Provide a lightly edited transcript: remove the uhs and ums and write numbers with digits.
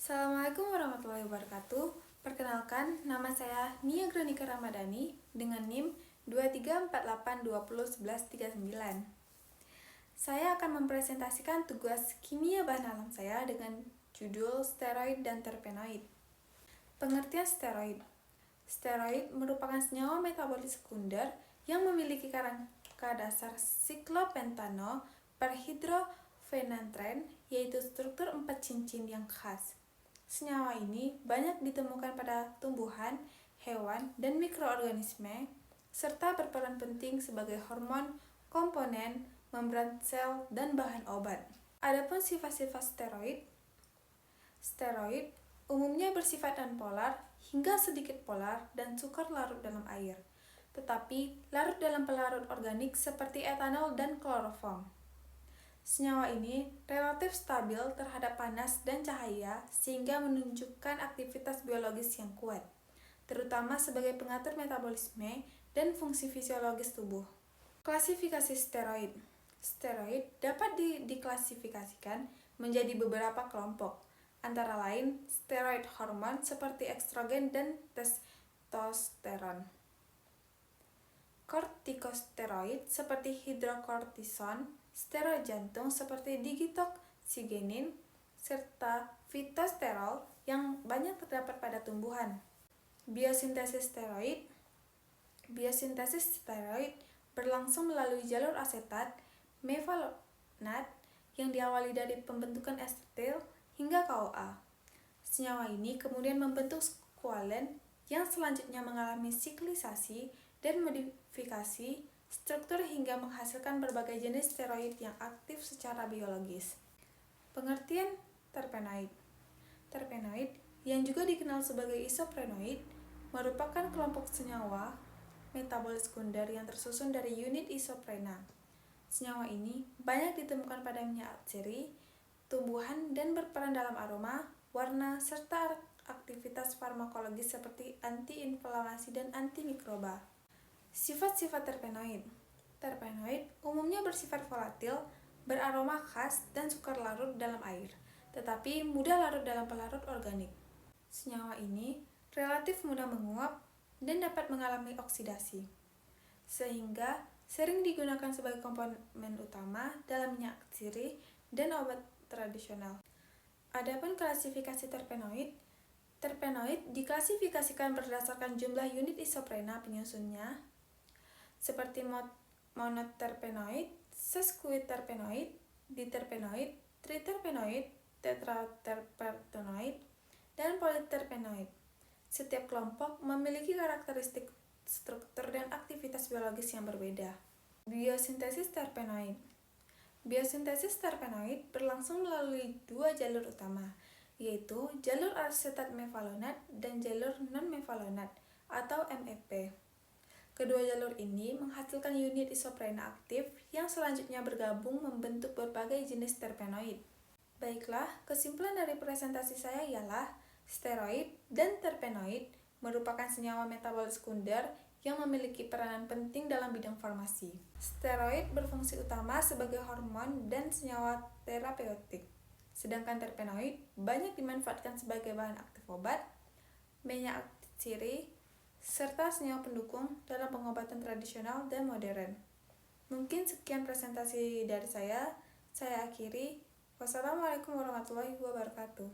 Assalamualaikum warahmatullahi wabarakatuh. Perkenalkan, nama saya Nia Granika Ramadhani dengan NIM 2348201139. Saya akan mempresentasikan tugas kimia bahan alam saya dengan judul steroid dan terpenoid. Pengertian steroid. Steroid merupakan senyawa metabolis sekunder yang memiliki kerangka dasar siklopentano perhidrofenantren, yaitu struktur 4 cincin yang khas. Senyawa ini banyak ditemukan pada tumbuhan, hewan, dan mikroorganisme, serta berperan penting sebagai hormon, komponen, membran sel, dan bahan obat. Adapun sifat-sifat steroid. Steroid umumnya bersifat nonpolar hingga sedikit polar dan sukar larut dalam air, tetapi larut dalam pelarut organik seperti etanol dan kloroform. Senyawa ini relatif stabil terhadap panas dan cahaya sehingga menunjukkan aktivitas biologis yang kuat, terutama sebagai pengatur metabolisme dan fungsi fisiologis tubuh. Klasifikasi steroid. Steroid dapat diklasifikasikan menjadi beberapa kelompok, antara lain steroid hormon seperti estrogen dan testosteron, kortikosteroid seperti hidrokortison, steroid jantung seperti digitoksigenin, serta fitosterol yang banyak terdapat pada tumbuhan. Biosintesis steroid. Biosintesis steroid berlangsung melalui jalur asetat mevalonat yang diawali dari pembentukan acetyl hingga KOA. Senyawa ini kemudian membentuk skualen yang selanjutnya mengalami siklisasi dan modifikasi struktur hingga menghasilkan berbagai jenis steroid yang aktif secara biologis. Pengertian terpenoid. Terpenoid, yang juga dikenal sebagai isoprenoid, merupakan kelompok senyawa metabolis sekunder yang tersusun dari unit isoprena. Senyawa ini banyak ditemukan pada minyak atsiri, tumbuhan, dan berperan dalam aroma, warna, serta aktivitas farmakologis seperti antiinflamasi dan antimikroba. Sifat-sifat terpenoid. Terpenoid umumnya bersifat volatil, beraroma khas, dan sukar larut dalam air, tetapi mudah larut dalam pelarut organik. Senyawa ini relatif mudah menguap dan dapat mengalami oksidasi, sehingga sering digunakan sebagai komponen utama dalam minyak atsiri dan obat tradisional. Adapun klasifikasi terpenoid. Terpenoid diklasifikasikan berdasarkan jumlah unit isoprena penyusunnya, seperti monoterpenoid, sesquiterpenoid, diterpenoid, triterpenoid, tetraterpenoid, dan politerpenoid. Setiap kelompok memiliki karakteristik struktur dan aktivitas biologis yang berbeda. Biosintesis terpenoid. Biosintesis terpenoid berlangsung melalui dua jalur utama, yaitu jalur asetat mevalonat dan jalur non-mevalonat atau MEP. Kedua jalur ini menghasilkan unit isoprena aktif yang selanjutnya bergabung membentuk berbagai jenis terpenoid. Baiklah, kesimpulan dari presentasi saya ialah steroid dan terpenoid merupakan senyawa metabolis sekunder yang memiliki peranan penting dalam bidang farmasi. Steroid berfungsi utama sebagai hormon dan senyawa terapeutik, sedangkan terpenoid banyak dimanfaatkan sebagai bahan aktif obat, minyak atsiri, serta senyawa pendukung dalam pengobatan tradisional dan modern. Mungkin sekian presentasi dari saya akhiri. Wassalamualaikum warahmatullahi wabarakatuh.